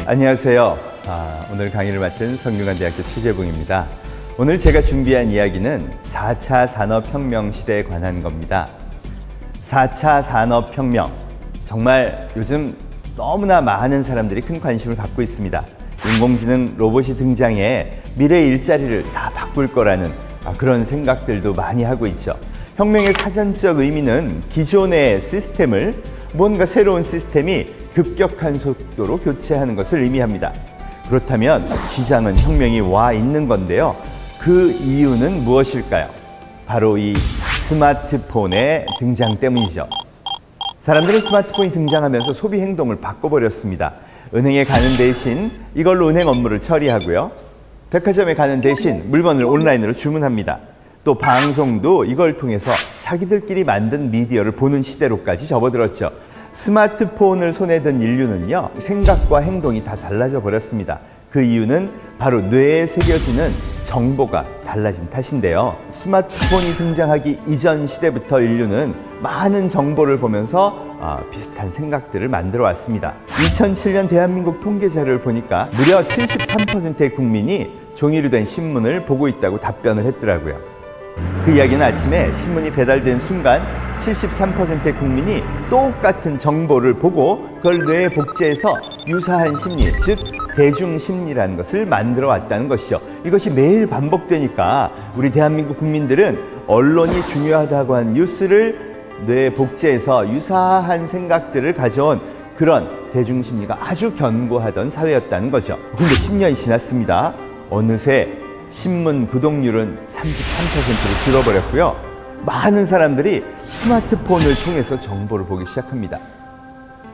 안녕하세요. 오늘 강의를 맡은 성균관대학교 최재봉입니다. 오늘 제가 준비한 이야기는 4차 산업혁명 시대에 관한 겁니다. 4차 산업혁명, 정말 요즘 너무나 많은 사람들이 큰 관심을 갖고 있습니다. 인공지능 로봇이 등장해 미래의 일자리를 다 바꿀 거라는 그런 생각들도 많이 하고 있죠. 혁명의 사전적 의미는 기존의 시스템을 뭔가 새로운 시스템이 급격한 속도로 교체하는 것을 의미합니다. 그렇다면 시장은 혁명이 와 있는 건데요. 그 이유는 무엇일까요? 바로 이 스마트폰의 등장 때문이죠. 사람들은 스마트폰이 등장하면서 소비 행동을 바꿔버렸습니다. 은행에 가는 대신 이걸로 은행 업무를 처리하고요. 백화점에 가는 대신 물건을 온라인으로 주문합니다. 또 방송도 이걸 통해서 자기들끼리 만든 미디어를 보는 시대로까지 접어들었죠. 스마트폰을 손에 든 인류는요, 생각과 행동이 다 달라져 버렸습니다. 그 이유는 바로 뇌에 새겨지는 정보가 달라진 탓인데요. 스마트폰이 등장하기 이전 시대부터 인류는 많은 정보를 보면서 비슷한 생각들을 만들어 왔습니다. 2007년 대한민국 통계 자료를 보니까 무려 73%의 국민이 종이로 된 신문을 보고 있다고 답변을 했더라고요. 그 이야기는 아침에 신문이 배달된 순간 73%의 국민이 똑같은 정보를 보고 그걸 뇌에 복제해서 유사한 심리, 즉 대중심리라는 것을 만들어 왔다는 것이죠. 이것이 매일 반복되니까 우리 대한민국 국민들은 언론이 중요하다고 한 뉴스를 뇌에 복제해서 유사한 생각들을 가져온 그런 대중심리가 아주 견고하던 사회였다는 거죠. 근데 10년이 지났습니다. 어느새 신문 구독률은 33%로 줄어버렸고요. 많은 사람들이 스마트폰을 통해서 정보를 보기 시작합니다.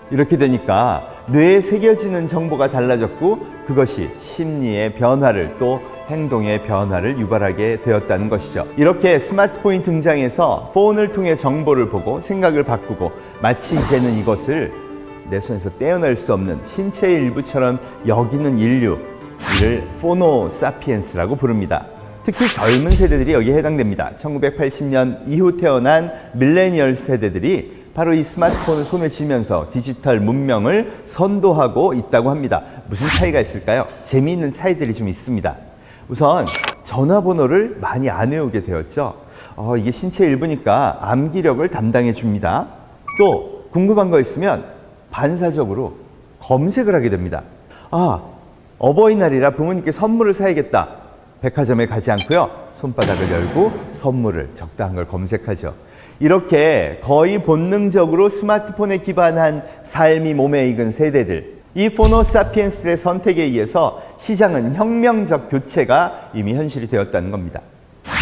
이렇게 되니까 뇌에 새겨지는 정보가 달라졌고 그것이 심리의 변화를 또 행동의 변화를 유발하게 되었다는 것이죠. 이렇게 스마트폰이 등장해서 폰을 통해 정보를 보고 생각을 바꾸고 마치 이제는 이것을 내 손에서 떼어낼 수 없는 신체의 일부처럼 여기는 인류, 이를 포노사피엔스라고 부릅니다. 특히 젊은 세대들이 여기에 해당됩니다. 1980년 이후 태어난 밀레니얼 세대들이 바로 이 스마트폰을 손에 쥐면서 디지털 문명을 선도하고 있다고 합니다. 무슨 차이가 있을까요? 재미있는 차이들이 좀 있습니다. 우선 전화번호를 많이 안 외우게 되었죠. 이게 신체 일부니까 암기력을 담당해 줍니다. 또 궁금한 거 있으면 반사적으로 검색을 하게 됩니다. 어버이날이라 부모님께 선물을 사야겠다. 백화점에 가지 않고요. 손바닥을 열고 선물을 적당한 걸 검색하죠. 이렇게 거의 본능적으로 스마트폰에 기반한 삶이 몸에 익은 세대들. 이 포노사피엔스의 선택에 의해서 시장은 혁명적 교체가 이미 현실이 되었다는 겁니다.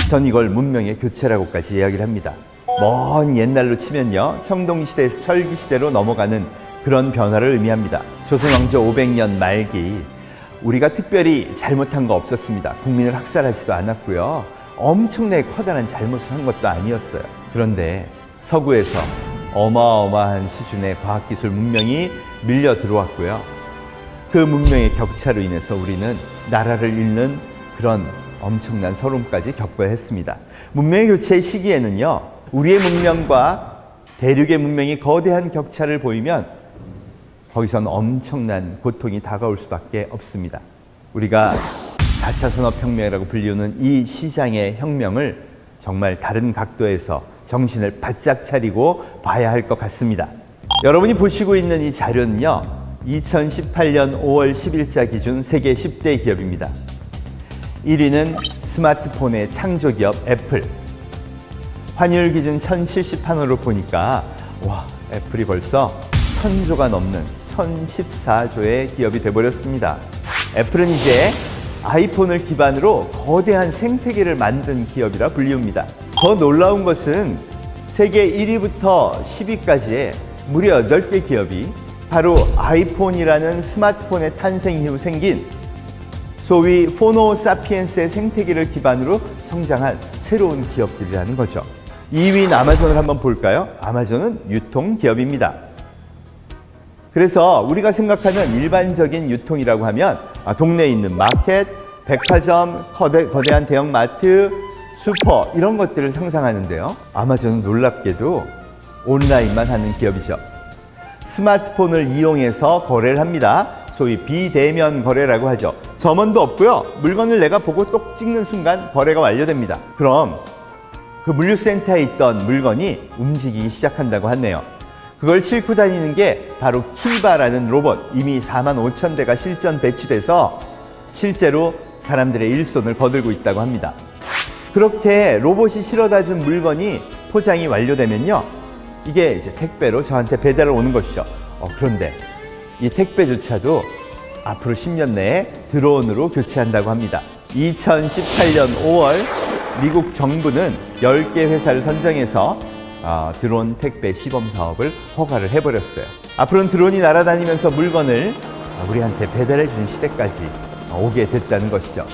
전 이걸 문명의 교체라고까지 이야기를 합니다. 먼 옛날로 치면요. 청동시대에서 철기시대로 넘어가는 그런 변화를 의미합니다. 조선왕조 500년 말기. 우리가 특별히 잘못한 거 없었습니다. 국민을 학살하지도 않았고요. 엄청나게 커다란 잘못을 한 것도 아니었어요. 그런데 서구에서 어마어마한 수준의 과학기술 문명이 밀려 들어왔고요. 그 문명의 격차로 인해서 우리는 나라를 잃는 그런 엄청난 서름까지 겪어야 했습니다. 문명의 교체의 시기에는요. 우리의 문명과 대륙의 문명이 거대한 격차를 보이면 거기선 엄청난 고통이 다가올 수밖에 없습니다. 우리가 4차 산업혁명이라고 불리우는 이 시장의 혁명을 정말 다른 각도에서 정신을 바짝 차리고 봐야 할 것 같습니다. 여러분이 보시고 있는 이 자료는요. 2018년 5월 10일자 기준 세계 10대 기업입니다. 1위는 스마트폰의 창조기업 애플. 환율 기준 1078원으로 보니까 애플이 벌써 1000조가 넘는 1014조의 기업이 되어버렸습니다. 애플은 이제 아이폰을 기반으로 거대한 생태계를 만든 기업이라 불리웁니다. 더 놀라운 것은 세계 1위부터 10위까지의 무려 8개 기업이 바로 아이폰이라는 스마트폰의 탄생 이후 생긴 소위 포노사피엔스의 생태계를 기반으로 성장한 새로운 기업들이라는 거죠. 2위인 아마존을 한번 볼까요? 아마존은 유통기업입니다. 그래서 우리가 생각하는 일반적인 유통이라고 하면 동네에 있는 마켓, 백화점, 거대한 대형마트, 슈퍼 이런 것들을 상상하는데요. 아마존은 놀랍게도 온라인만 하는 기업이죠. 스마트폰을 이용해서 거래를 합니다. 소위 비대면 거래라고 하죠. 점원도 없고요. 물건을 내가 보고 똑 찍는 순간 거래가 완료됩니다. 그럼 그 물류센터에 있던 물건이 움직이기 시작한다고 하네요. 그걸 싣고 다니는 게 바로 키바라는 로봇. 이미 45,000대가 실전 배치돼서 실제로 사람들의 일손을 거들고 있다고 합니다. 그렇게 로봇이 실어다 준 물건이 포장이 완료되면요, 이게 이제 택배로 저한테 배달을 오는 것이죠. 그런데 이 택배조차도 앞으로 10년 내에 드론으로 교체한다고 합니다. 2018년 5월 미국 정부는 10개 회사를 선정해서 드론 택배 시범 사업을 허가를 해버렸어요. 앞으로는 드론이 날아다니면서 물건을 우리한테 배달해 주는 시대까지 오게 됐다는 것이죠.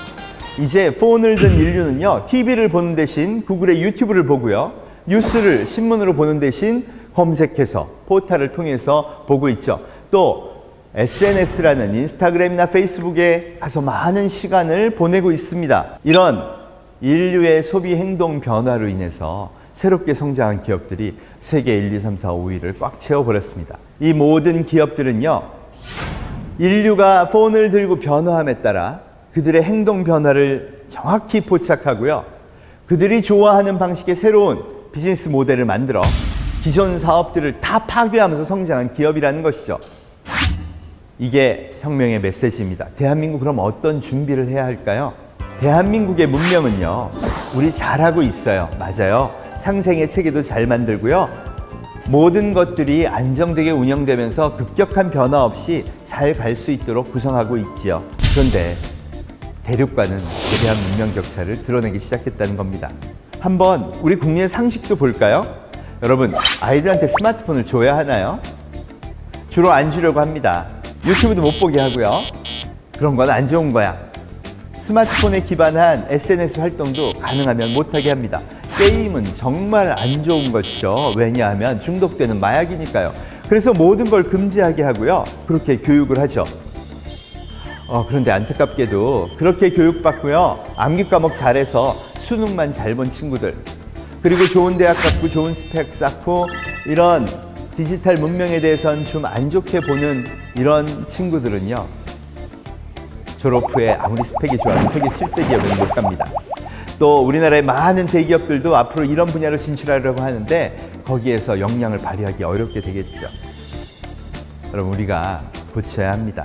이제 폰을 든 인류는요, TV를 보는 대신 구글의 유튜브를 보고요, 뉴스를 신문으로 보는 대신 검색해서 포털을 통해서 보고 있죠. 또 SNS라는 인스타그램이나 페이스북에 가서 많은 시간을 보내고 있습니다. 이런 인류의 소비 행동 변화로 인해서 새롭게 성장한 기업들이 세계 1, 2, 3, 4, 5위를 꽉 채워버렸습니다. 이 모든 기업들은요, 인류가 폰을 들고 변화함에 따라 그들의 행동 변화를 정확히 포착하고요, 그들이 좋아하는 방식의 새로운 비즈니스 모델을 만들어 기존 사업들을 다 파괴하면서 성장한 기업이라는 것이죠. 이게 혁명의 메시지입니다. 대한민국 그럼 어떤 준비를 해야 할까요? 대한민국의 문명은요, 우리 잘하고 있어요. 맞아요. 상생의 체계도 잘 만들고요, 모든 것들이 안정되게 운영되면서 급격한 변화 없이 잘 갈 수 있도록 구성하고 있지요. 그런데 대륙과는 거대한 문명 격차를 드러내기 시작했다는 겁니다. 한번 우리 국민의 상식도 볼까요? 여러분, 아이들한테 스마트폰을 줘야 하나요? 주로 안 주려고 합니다. 유튜브도 못 보게 하고요. 그런 건 안 좋은 거야. 스마트폰에 기반한 SNS 활동도 가능하면 못하게 합니다. 게임은 정말 안 좋은 것이죠. 왜냐하면 중독되는 마약이니까요. 그래서 모든 걸 금지하게 하고요, 그렇게 교육을 하죠. 그런데 안타깝게도 그렇게 교육받고요, 암기 과목 잘해서 수능만 잘 본 친구들, 그리고 좋은 대학 갔고 좋은 스펙 쌓고 이런 디지털 문명에 대해서는 좀 안 좋게 보는 이런 친구들은요, 졸업 후에 아무리 스펙이 좋아도 세계 7대 기업에는 못 갑니다. 또 우리나라의 많은 대기업들도 앞으로 이런 분야로 진출하려고 하는데 거기에서 역량을 발휘하기 어렵게 되겠죠. 여러분, 우리가 고쳐야 합니다.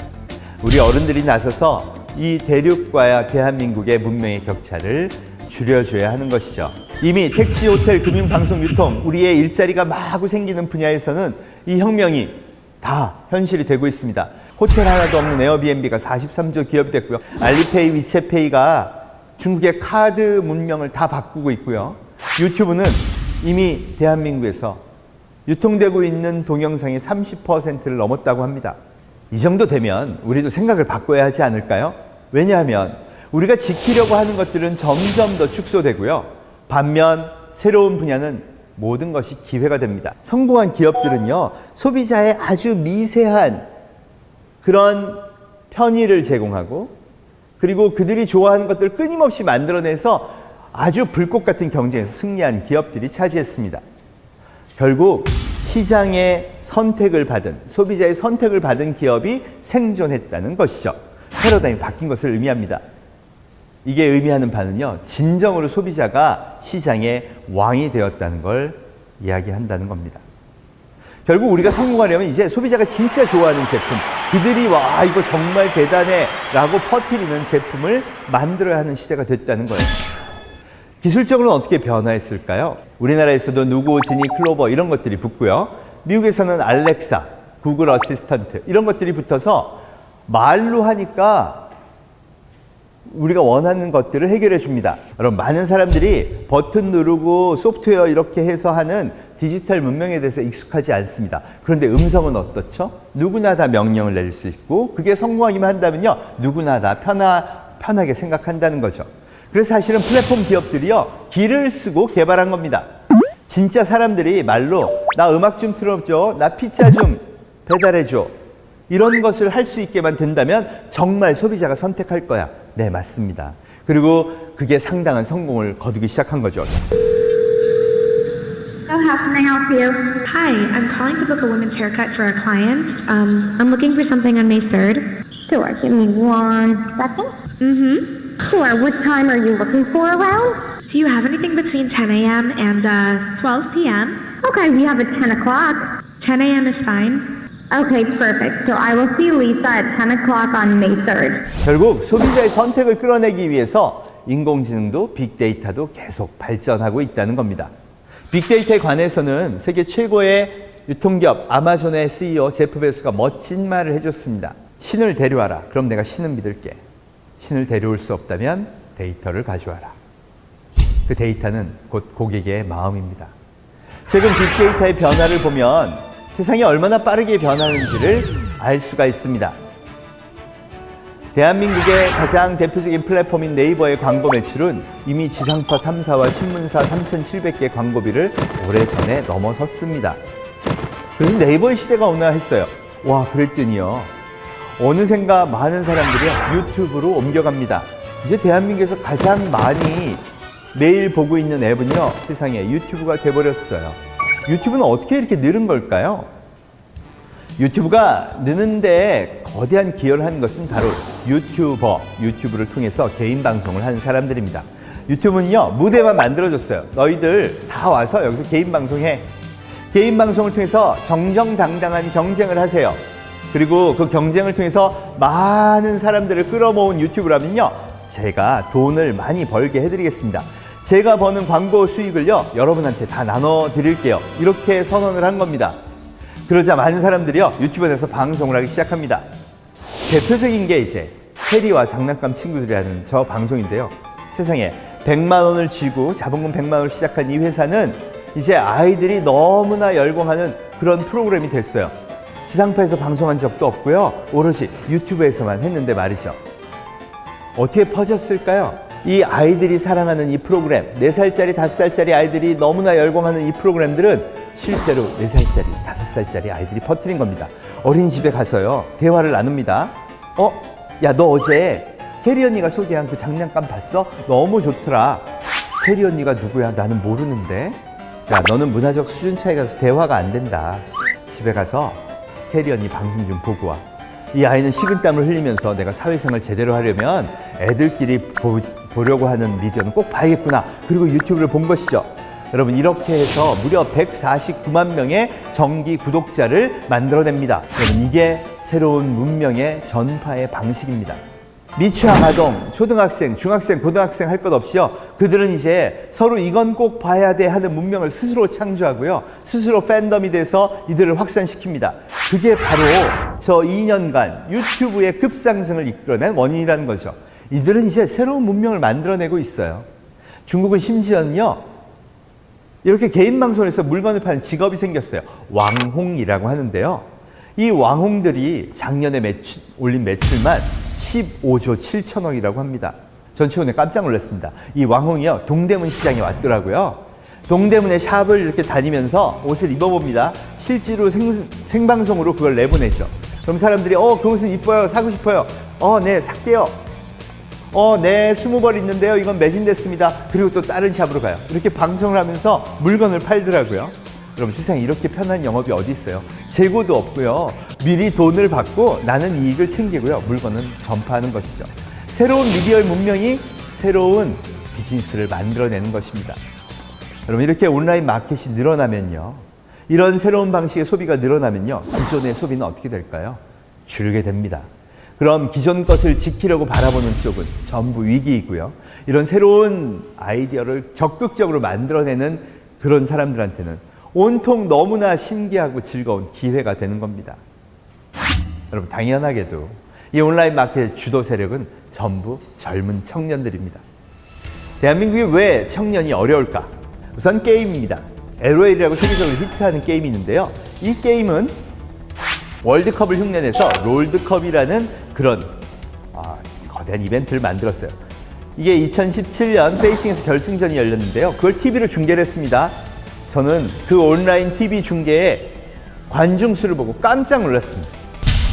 우리 어른들이 나서서 이 대륙과 대한민국의 문명의 격차를 줄여줘야 하는 것이죠. 이미 택시, 호텔, 금융, 방송, 유통, 우리의 일자리가 마구 생기는 분야에서는 이 혁명이 다 현실이 되고 있습니다. 호텔 하나도 없는 에어비앤비가 43조 기업이 됐고요. 알리페이, 위챗페이가 중국의 카드 문명을 다 바꾸고 있고요. 유튜브는 이미 대한민국에서 유통되고 있는 동영상의 30%를 넘었다고 합니다. 이 정도 되면 우리도 생각을 바꿔야 하지 않을까요? 왜냐하면 우리가 지키려고 하는 것들은 점점 더 축소되고요, 반면 새로운 분야는 모든 것이 기회가 됩니다. 성공한 기업들은요, 소비자의 아주 미세한 그런 편의를 제공하고, 그리고 그들이 좋아하는 것들을 끊임없이 만들어내서 아주 불꽃 같은 경쟁에서 승리한 기업들이 차지했습니다. 결국 시장의 선택을 받은, 소비자의 선택을 받은 기업이 생존했다는 것이죠. 패러다임이 바뀐 것을 의미합니다. 이게 의미하는 바는요, 진정으로 소비자가 시장의 왕이 되었다는 걸 이야기한다는 겁니다. 결국 우리가 성공하려면 이제 소비자가 진짜 좋아하는 제품, 그들이 와 이거 정말 대단해 라고 퍼뜨리는 제품을 만들어야 하는 시대가 됐다는 거예요. 기술적으로는 어떻게 변화했을까요? 우리나라에서도 누구, 지니, 클로버 이런 것들이 붙고요, 미국에서는 알렉사, 구글 어시스턴트 이런 것들이 붙어서 말로 하니까 우리가 원하는 것들을 해결해 줍니다. 여러분, 많은 사람들이 버튼 누르고 소프트웨어 이렇게 해서 하는 디지털 문명에 대해서 익숙하지 않습니다. 그런데 음성은 어떻죠? 누구나 다 명령을 내릴 수 있고, 그게 성공하기만 한다면요, 누구나 다 편하게 생각한다는 거죠. 그래서 사실은 플랫폼 기업들이요, 기를 쓰고 개발한 겁니다. 진짜 사람들이 말로 나 음악 좀 틀어줘, 나 피자 좀 배달해줘, 이런 것을 할 수 있게만 된다면 정말 소비자가 선택할 거야. 네, 맞습니다. 그리고 그게 상당한 성공을 거두기 시작한 거죠. So how can I help you? Hi, I'm calling to book a women's haircut for a client. I'm looking for something on May 3rd. Sure, give me 1 second. Mm-hmm. Sure, what time are you looking for around? Do you have anything between 10 a.m. and 12 p.m.? Okay, we have at 10 o'clock. 10 a.m. is fine. Okay, perfect. So I will see Lisa at 10 o'clock on May 3rd. 결국 소비자의 선택을 끌어내기 위해서 인공지능도 빅데이터도 계속 발전하고 있다는 겁니다. 빅데이터에 관해서는 세계 최고의 유통기업 아마존의 CEO 제프 베조스가 멋진 말을 해줬습니다. 신을 데려와라. 그럼 내가 신을 믿을게. 신을 데려올 수 없다면 데이터를 가져와라. 그 데이터는 곧 고객의 마음입니다. 최근 빅데이터의 변화를 보면 세상이 얼마나 빠르게 변하는지를 알 수가 있습니다. 대한민국의 가장 대표적인 플랫폼인 네이버의 광고 매출은 이미 지상파 3사와 신문사 3,700개 광고비를 오래전에 넘어섰습니다. 그래서 네이버의 시대가 오나 했어요. 와, 그랬더니요. 어느샌가 많은 사람들이 유튜브로 옮겨갑니다. 이제 대한민국에서 가장 많이 매일 보고 있는 앱은요, 세상에 유튜브가 돼버렸어요. 유튜브는 어떻게 이렇게 늘은 걸까요? 유튜브가 느는데 거대한 기여를 한 것은 바로 유튜브를 통해서 개인 방송을 하는 사람들입니다. 유튜브는요, 무대만 만들어줬어요. 너희들 다 와서 여기서 개인 방송해. 개인 방송을 통해서 정정당당한 경쟁을 하세요. 그리고 그 경쟁을 통해서 많은 사람들을 끌어모은 유튜브라면요, 제가 돈을 많이 벌게 해드리겠습니다. 제가 버는 광고 수익을요, 여러분한테 다 나눠드릴게요. 이렇게 선언을 한 겁니다. 그러자 많은 사람들이요, 유튜브에서 방송을 하기 시작합니다. 대표적인 게 이제 해리와 장난감 친구들이 하는 저 방송인데요. 세상에 100만 원을 쥐고 자본금 100만 원을 시작한 이 회사는 이제 아이들이 너무나 열광하는 그런 프로그램이 됐어요. 지상파에서 방송한 적도 없고요. 오로지 유튜브에서만 했는데 말이죠. 어떻게 퍼졌을까요? 이 아이들이 사랑하는 이 프로그램, 4살짜리, 5살짜리 아이들이 너무나 열광하는 이 프로그램들은 실제로 4살짜리, 5살짜리 아이들이 퍼뜨린 겁니다. 어린이집에 가서요, 대화를 나눕니다. 야, 너 어제 캐리 언니가 소개한 그 장난감 봤어? 너무 좋더라. 캐리 언니가 누구야? 나는 모르는데. 야, 너는 문화적 수준 차이가 나서 대화가 안 된다. 집에 가서 캐리 언니 방송 좀 보고 와. 이 아이는 식은땀을 흘리면서 내가 사회생활 제대로 하려면 애들끼리 보려고 하는 미디어는 꼭 봐야겠구나. 그리고 유튜브를 본 것이죠. 여러분, 이렇게 해서 무려 149만 명의 정기 구독자를 만들어냅니다. 여러분, 이게 새로운 문명의 전파의 방식입니다. 미취학 아동, 초등학생, 중학생, 고등학생 할 것 없이요, 그들은 이제 서로 이건 꼭 봐야 돼 하는 문명을 스스로 창조하고요, 스스로 팬덤이 돼서 이들을 확산시킵니다. 그게 바로 저 2년간 유튜브의 급상승을 이끌어낸 원인이라는 거죠. 이들은 이제 새로운 문명을 만들어내고 있어요. 중국은 심지어는요, 이렇게 개인 방송에서 물건을 파는 직업이 생겼어요. 왕홍이라고 하는데요. 이 왕홍들이 작년에 올린 매출만 15조 7천억이라고 합니다. 전 최근에 깜짝 놀랐습니다. 이 왕홍이요, 동대문 시장에 왔더라고요. 동대문에 샵을 이렇게 다니면서 옷을 입어봅니다. 실제로 생방송으로 그걸 내보내죠. 그럼 사람들이 그 옷은 이뻐요, 사고 싶어요. 네, 살게요. 네, 20벌 있는데요, 이건 매진됐습니다. 그리고 또 다른 샵으로 가요. 이렇게 방송을 하면서 물건을 팔더라고요. 여러분, 세상에 이렇게 편한 영업이 어디 있어요? 재고도 없고요. 미리 돈을 받고 나는 이익을 챙기고요, 물건은 전파하는 것이죠. 새로운 미디어의 문명이 새로운 비즈니스를 만들어내는 것입니다. 여러분, 이렇게 온라인 마켓이 늘어나면요, 이런 새로운 방식의 소비가 늘어나면요, 기존의 소비는 어떻게 될까요? 줄게 됩니다. 그럼 기존 것을 지키려고 바라보는 쪽은 전부 위기이고요. 이런 새로운 아이디어를 적극적으로 만들어내는 그런 사람들한테는 온통 너무나 신기하고 즐거운 기회가 되는 겁니다. 여러분, 당연하게도 이 온라인 마켓의 주도 세력은 전부 젊은 청년들입니다. 대한민국이 왜 청년이 어려울까? 우선 게임입니다. LOL이라고 세계적으로 히트하는 게임이 있는데요. 이 게임은 월드컵을 흉내내서 롤드컵이라는 그런 거대한 이벤트를 만들었어요. 이게 2017년 베이징에서 결승전이 열렸는데요. 그걸 TV로 중계를 했습니다. 저는 그 온라인 TV 중계에 관중 수를 보고 깜짝 놀랐습니다.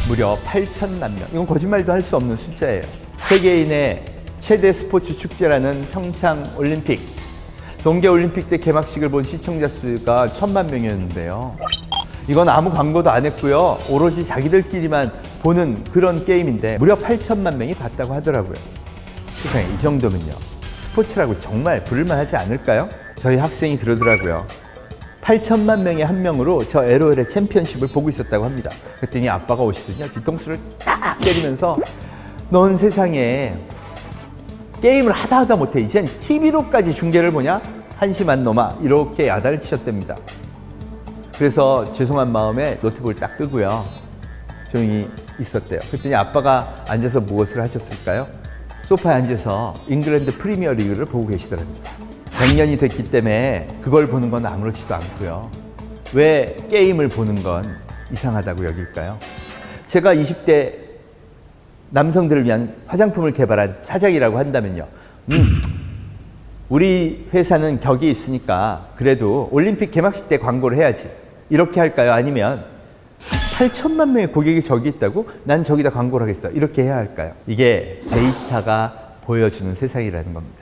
무려 8천만 명. 이건 거짓말도 할 수 없는 숫자예요. 세계인의 최대 스포츠 축제라는 평창 올림픽. 동계올림픽 때 개막식을 본 시청자 수가 1000만 명이었는데요. 이건 아무 광고도 안 했고요. 오로지 자기들끼리만 보는 그런 게임인데 무려 8천만 명이 봤다고 하더라고요. 세상에, 이 정도면요, 스포츠라고 정말 부를만 하지 않을까요? 저희 학생이 그러더라고요. 8천만 명의 한 명으로 저 LOL의 챔피언십을 보고 있었다고 합니다. 그랬더니 아빠가 오시더니요, 뒤통수를 딱 때리면서 넌 세상에 게임을 하다 못해 이젠 TV로까지 중계를 보냐? 한심한 놈아, 이렇게 야단을 치셨답니다. 그래서 죄송한 마음에 노트북을 딱 끄고요, 조용히 있었대요. 그랬더니 아빠가 앉아서 무엇을 하셨을까요? 소파에 앉아서 잉글랜드 프리미어 리그를 보고 계시더랍니다. 100년이 됐기 때문에 그걸 보는 건 아무렇지도 않고요. 왜 게임을 보는 건 이상하다고 여길까요? 제가 20대 남성들을 위한 화장품을 개발한 사장이라고 한다면요, 우리 회사는 격이 있으니까 그래도 올림픽 개막식 때 광고를 해야지, 이렇게 할까요? 아니면 8천만 명의 고객이 저기 있다고 난 저기다 광고를 하겠어, 이렇게 해야 할까요? 이게 데이터가 보여주는 세상이라는 겁니다.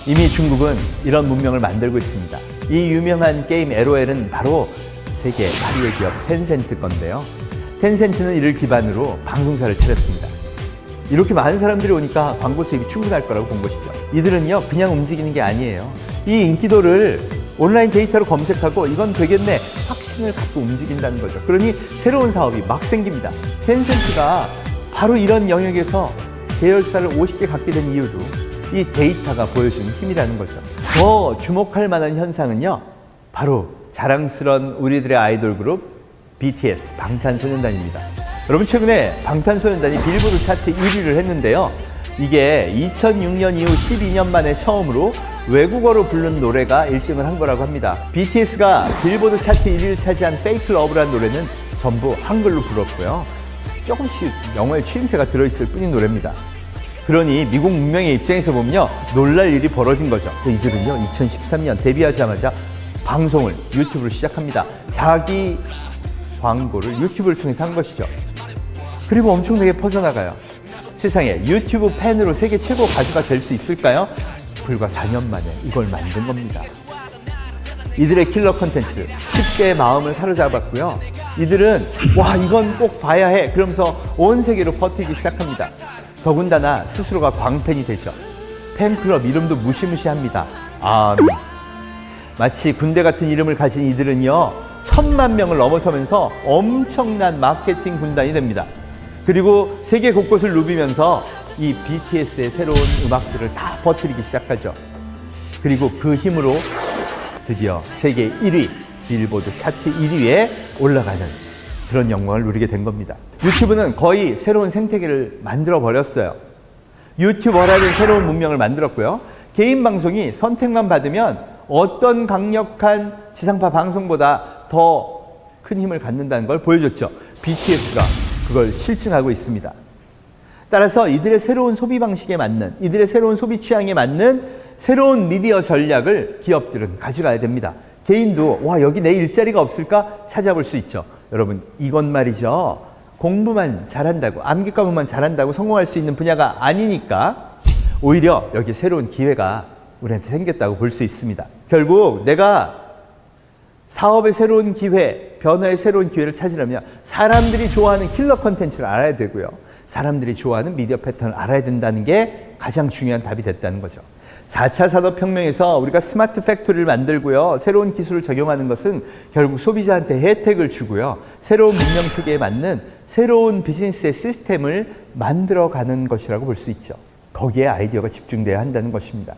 이미 중국은 이런 문명을 만들고 있습니다. 이 유명한 게임 LOL은 바로 세계 8위의 기업 텐센트 건데요. 텐센트는 이를 기반으로 방송사를 차렸습니다. 이렇게 많은 사람들이 오니까 광고 수입이 충분할 거라고 본 것이죠. 이들은요, 그냥 움직이는 게 아니에요. 이 인기도를 온라인 데이터로 검색하고 이건 되겠네, 확신을 갖고 움직인다는 거죠. 그러니 새로운 사업이 막 생깁니다. 텐센트가 바로 이런 영역에서 계열사를 50개 갖게 된 이유도 이 데이터가 보여주는 힘이라는 거죠. 더 주목할 만한 현상은요, 바로 자랑스러운 우리들의 아이돌 그룹 BTS, 방탄소년단입니다. 여러분, 최근에 방탄소년단이 빌보드 차트 1위를 했는데요. 이게 2006년 이후 12년 만에 처음으로 외국어로 부른 노래가 1등을 한 거라고 합니다. BTS가 빌보드 차트 1위를 차지한 Fake Love라는 노래는 전부 한글로 불렀고요. 조금씩 영어의 추임새가 들어있을 뿐인 노래입니다. 그러니 미국 문명의 입장에서 보면요, 놀랄 일이 벌어진 거죠. 이들은요, 2013년 데뷔하자마자 방송을 유튜브로 시작합니다. 자기 광고를 유튜브를 통해서 한 것이죠. 그리고 엄청나게 퍼져나가요. 세상에, 유튜브 팬으로 세계 최고 가수가 될 수 있을까요? 불과 4년 만에 이걸 만든 겁니다. 이들의 킬러 콘텐츠 쉽게 마음을 사로잡았고요. 이들은 와, 이건 꼭 봐야 해, 그러면서 온 세계로 퍼뜨리기 시작합니다. 더군다나 스스로가 광팬이 되죠. 팬클럽 이름도 무시무시합니다. 아미. 마치 군대 같은 이름을 가진 이들은요, 1000만 명을 넘어서면서 엄청난 마케팅 군단이 됩니다. 그리고 세계 곳곳을 누비면서 이 BTS의 새로운 음악들을 다 퍼뜨리기 시작하죠. 그리고 그 힘으로 드디어 세계 1위, 빌보드 차트 1위에 올라가는 그런 영광을 누리게 된 겁니다. 유튜브는 거의 새로운 생태계를 만들어 버렸어요. 유튜버라는 새로운 문명을 만들었고요. 개인 방송이 선택만 받으면 어떤 강력한 지상파 방송보다 더 큰 힘을 갖는다는 걸 보여줬죠. BTS가 그걸 실증하고 있습니다. 따라서 이들의 새로운 소비 방식에 맞는, 이들의 새로운 소비 취향에 맞는 새로운 미디어 전략을 기업들은 가져가야 됩니다. 개인도 와, 여기 내 일자리가 없을까 찾아볼 수 있죠. 여러분, 이건 말이죠, 공부만 잘한다고, 암기 과목만 잘한다고 성공할 수 있는 분야가 아니니까 오히려 여기 새로운 기회가 우리한테 생겼다고 볼 수 있습니다. 결국 내가 사업의 새로운 기회, 변화의 새로운 기회를 찾으려면 사람들이 좋아하는 킬러 콘텐츠를 알아야 되고요, 사람들이 좋아하는 미디어 패턴을 알아야 된다는 게 가장 중요한 답이 됐다는 거죠. 4차 산업혁명에서 우리가 스마트 팩토리를 만들고요, 새로운 기술을 적용하는 것은 결국 소비자한테 혜택을 주고요, 새로운 문명체계에 맞는 새로운 비즈니스의 시스템을 만들어가는 것이라고 볼 수 있죠. 거기에 아이디어가 집중돼야 한다는 것입니다.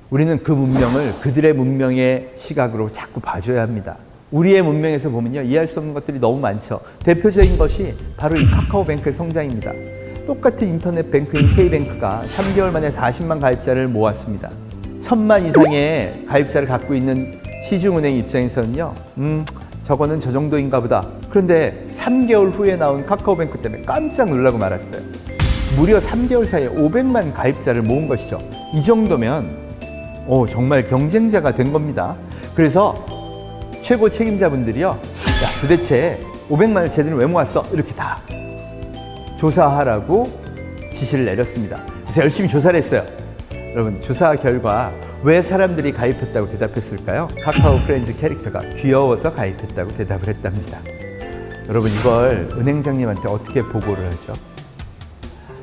우리는 그 문명을 그들의 문명의 시각으로 자꾸 봐줘야 합니다. 우리의 문명에서 보면요, 이해할 수 없는 것들이 너무 많죠. 대표적인 것이 바로 이 카카오뱅크의 성장입니다. 똑같은 인터넷 뱅크인 K뱅크가 3개월 만에 40만 가입자를 모았습니다. 1000만 이상의 가입자를 갖고 있는 시중은행 입장에서는요, 저거는 저 정도인가 보다. 그런데 3개월 후에 나온 카카오뱅크 때문에 깜짝 놀라고 말았어요. 무려 3개월 사이에 500만 가입자를 모은 것이죠. 이 정도면 정말 경쟁자가 된 겁니다. 그래서 최고 책임자분들이요, 야, 도대체 500만을 쟤들은 왜 모았어? 이렇게 다 조사하라고 지시를 내렸습니다. 그래서 열심히 조사를 했어요. 여러분, 조사 결과 왜 사람들이 가입했다고 대답했을까요? 카카오 프렌즈 캐릭터가 귀여워서 가입했다고 대답을 했답니다. 여러분, 이걸 은행장님한테 어떻게 보고를 하죠?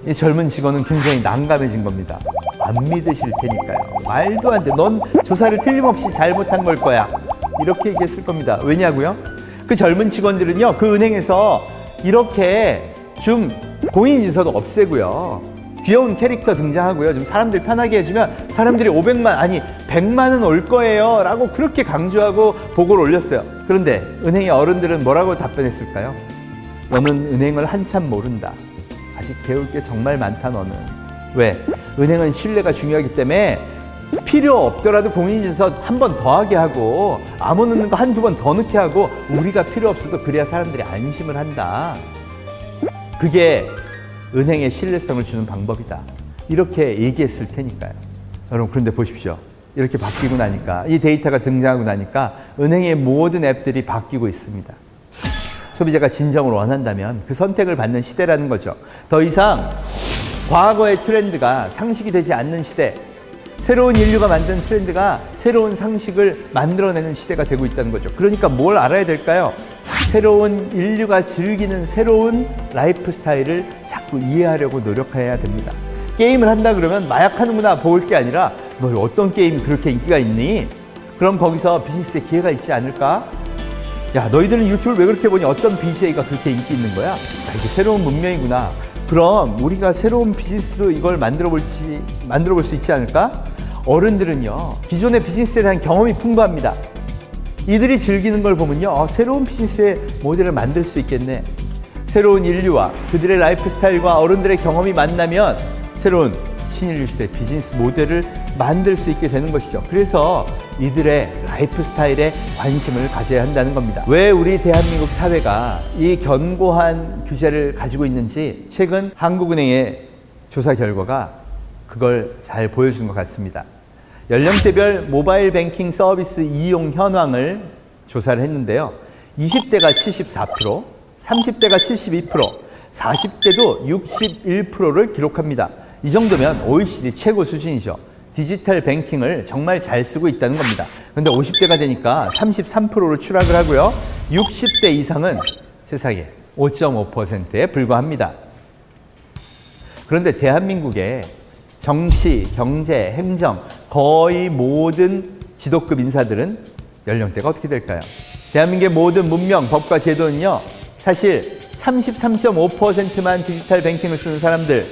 이 젊은 직원은 굉장히 난감해진 겁니다. 안 믿으실 테니까요. 말도 안 돼. 넌 조사를 틀림없이 잘못한 걸 거야. 이렇게 얘기했을 겁니다. 왜냐고요? 그 젊은 직원들은요, 그 은행에서 이렇게 좀 공인인증서도 없애고요, 귀여운 캐릭터 등장하고요, 좀 사람들 편하게 해주면 사람들이 500만, 아니 100만은 올 거예요 라고 그렇게 강조하고 보고를 올렸어요. 그런데 은행의 어른들은 뭐라고 답변했을까요? 너는 은행을 한참 모른다. 아직 배울 게 정말 많다, 너는. 왜? 은행은 신뢰가 중요하기 때문에 필요 없더라도 공인인증서 한 번 더 하게 하고 암호 넣는 거 한두 번 더 넣게 하고 우리가 필요 없어도 그래야 사람들이 안심을 한다. 그게 은행의 신뢰성을 주는 방법이다. 이렇게 얘기했을 테니까요. 여러분, 그런데 보십시오. 이렇게 바뀌고 나니까, 이 데이터가 등장하고 나니까 은행의 모든 앱들이 바뀌고 있습니다. 소비자가 진정을 원한다면 그 선택을 받는 시대라는 거죠. 더 이상 과거의 트렌드가 상식이 되지 않는 시대, 새로운 인류가 만든 트렌드가 새로운 상식을 만들어내는 시대가 되고 있다는 거죠. 그러니까 뭘 알아야 될까요? 새로운 인류가 즐기는 새로운 라이프 스타일을 자꾸 이해하려고 노력해야 됩니다. 게임을 한다 그러면 마약하는구나 볼 게 아니라, 너 어떤 게임이 그렇게 인기가 있니? 그럼 거기서 비즈니스의 기회가 있지 않을까? 야, 너희들은 유튜브를 왜 그렇게 보니? 어떤 BJ가 그렇게 인기 있는 거야? 야, 이게 새로운 문명이구나. 그럼 우리가 새로운 비즈니스로 이걸 만들어 볼 수 있지 않을까? 어른들은요, 기존의 비즈니스에 대한 경험이 풍부합니다. 이들이 즐기는 걸 보면요, 새로운 비즈니스의 모델을 만들 수 있겠네. 새로운 인류와 그들의 라이프 스타일과 어른들의 경험이 만나면 새로운 신인류 시대 비즈니스 모델을 만들 수 있게 되는 것이죠. 그래서 이들의 라이프 스타일에 관심을 가져야 한다는 겁니다. 왜 우리 대한민국 사회가 이 견고한 규제를 가지고 있는지 최근 한국은행의 조사 결과가 그걸 잘 보여준 것 같습니다. 연령대별 모바일 뱅킹 서비스 이용 현황을 조사를 했는데요. 20대가 74%, 30대가 72%, 40대도 61%를 기록합니다. 이 정도면 OECD 최고 수준이죠. 디지털 뱅킹을 정말 잘 쓰고 있다는 겁니다. 그런데 50대가 되니까 33%로 추락을 하고요. 60대 이상은 세상에 5.5%에 불과합니다. 그런데 대한민국의 정치, 경제, 행정 거의 모든 지도급 인사들은 연령대가 어떻게 될까요? 대한민국의 모든 문명, 법과 제도는요, 사실 33.5%만 디지털 뱅킹을 쓰는 사람들,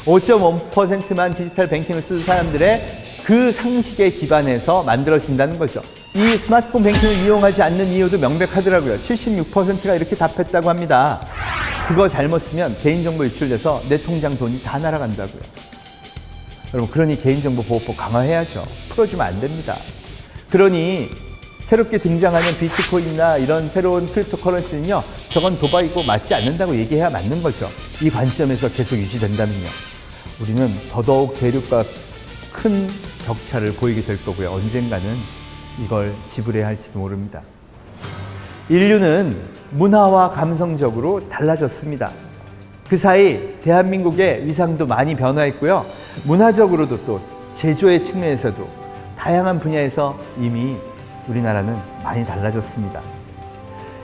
5.5%만 디지털 뱅킹을 쓰는 사람들의 그 상식에 기반해서 만들어진다는 거죠. 이 스마트폰 뱅킹을 이용하지 않는 이유도 명백하더라고요. 76%가 이렇게 답했다고 합니다. 그거 잘못 쓰면 개인정보 유출돼서 내 통장 돈이 다 날아간다고요. 여러분, 그러니 개인정보보호법 강화해야죠. 풀어주면 안 됩니다. 그러니 새롭게 등장하는 비트코인이나 이런 새로운 크립토커런시는요, 저건 도박이고 맞지 않는다고 얘기해야 맞는 거죠. 이 관점에서 계속 유지된다면요, 우리는 더더욱 대륙과 큰 격차를 보이게 될 거고요. 언젠가는 이걸 지불해야 할지도 모릅니다. 인류는 문화와 감성적으로 달라졌습니다. 그 사이 대한민국의 위상도 많이 변화했고요. 문화적으로도 또 제조의 측면에서도 다양한 분야에서 이미 우리나라는 많이 달라졌습니다.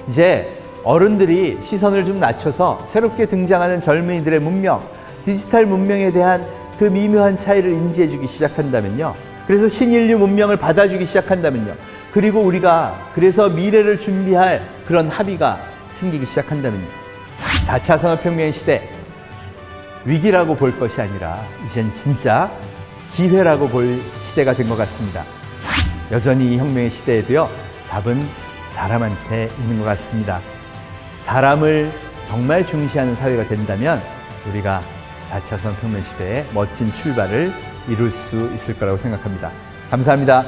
이제 어른들이 시선을 좀 낮춰서 새롭게 등장하는 젊은이들의 문명, 디지털 문명에 대한 그 미묘한 차이를 인지해주기 시작한다면요. 그래서 신인류 문명을 받아주기 시작한다면요. 그리고 우리가 그래서 미래를 준비할 그런 합의가 생기기 시작한다면요. 4차 산업혁명의 시대, 위기라고 볼 것이 아니라 이젠 진짜 기회라고 볼 시대가 된 것 같습니다. 여전히 이 혁명의 시대에도요, 답은 사람한테 있는 것 같습니다. 사람을 정말 중시하는 사회가 된다면 우리가 4차 산업혁명 시대에 멋진 출발을 이룰 수 있을 거라고 생각합니다. 감사합니다.